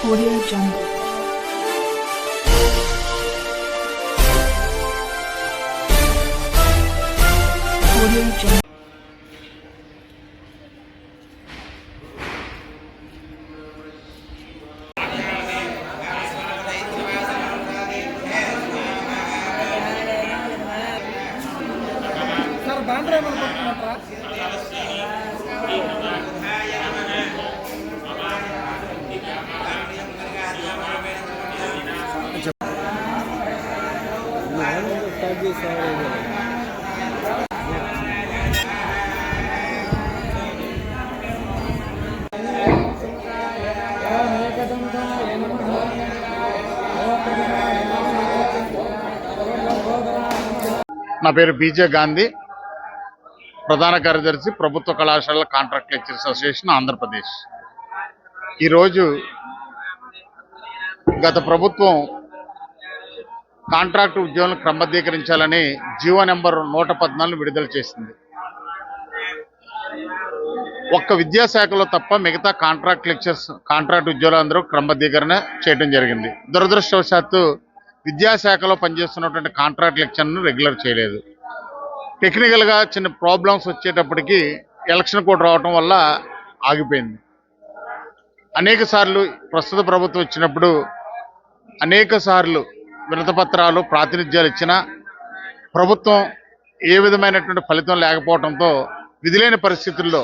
Audio Jungle. Audio Jungle. Sir banner ఏమైనా పట్టుకున్నారా? Start చేశారు. నా పేరు బీజే గాంధీ, ప్రధాన కార్యదర్శి ప్రభుత్వ కళాశాలల కాంట్రాక్ట్ లెక్చరర్స్ అసోసియేషన్ ఆంధ్రప్రదేశ్. ఈరోజు గత ప్రభుత్వం కాంట్రాక్టు ఉద్యోగులను క్రమబద్ధీకరించాలని జీవో నెంబర్ 114 విడుదల చేసింది. ఒక్క విద్యాశాఖలో తప్ప మిగతా కాంట్రాక్ట్ లెక్చర్స్ కాంట్రాక్ట్ ఉద్యోగులందరూ క్రమబద్ధీకరణ చేయడం జరిగింది. దురదృష్టవశాత్తు విద్యాశాఖలో పనిచేస్తున్నటువంటి కాంట్రాక్ట్ లెక్చర్ను రెగ్యులర్ చేయలేదు. టెక్నికల్గా చిన్న ప్రాబ్లమ్స్ వచ్చేటప్పటికి ఎలక్షన్ కోడ్ రావటం వల్ల ఆగిపోయింది. అనేక సార్లు ప్రస్తుత ప్రభుత్వం వచ్చినప్పుడు అనేక సార్లు వినతిపత్రాలు ప్రాతినిధ్యాలు ఇచ్చినా ప్రభుత్వం ఏ విధమైనటువంటి ఫలితం లేకపోవడంతో విధిలేని పరిస్థితుల్లో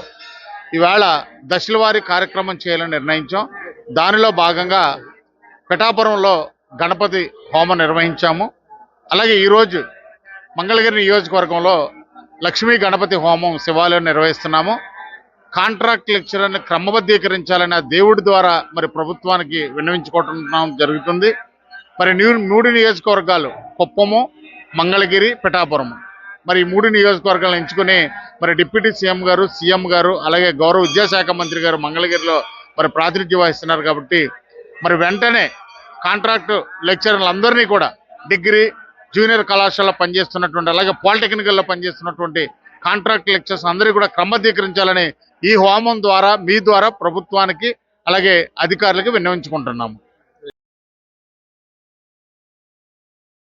ఇవాళ దశల వారీ కార్యక్రమం చేయాలని నిర్ణయించాం. దానిలో భాగంగా పిఠాపురంలో గణపతి హోమం నిర్వహించాము. అలాగే ఈరోజు మంగళగిరి నియోజకవర్గంలో లక్ష్మీ గణపతి హోమం శివాలయం నిర్వహిస్తున్నాము. కాంట్రాక్ట్ లెక్చరర్ని క్రమబద్ధీకరించాలని దేవుడి ద్వారా మరి ప్రభుత్వానికి విన్నవించుకోవడం జరుగుతుంది. మరి 3 నియోజకవర్గాలు కుప్పము, మంగళగిరి, పిఠాపురము, మరి ఈ 3 నియోజకవర్గాలను ఎంచుకుని మరి డిప్యూటీ సీఎం గారు, సీఎం గారు, అలాగే గౌరవ విద్యాశాఖ మంత్రి గారు మంగళగిరిలో మరి ప్రాతినిధ్యం వహిస్తున్నారు. కాబట్టి మరి వెంటనే కాంట్రాక్టు లెక్చరర్లందరినీ కూడా డిగ్రీ, జూనియర్ కళాశాలలో పనిచేస్తున్నటువంటి అలాగే పాలిటెక్నికల్లో పనిచేస్తున్నటువంటి కాంట్రాక్ట్ లెక్చర్స్ అందరికీ కూడా క్రమబద్ధీకరించాలని ఈ హోమం ద్వారా మీ ద్వారా ప్రభుత్వానికి అలాగే అధికారులకు విన్నవించుకుంటున్నాము.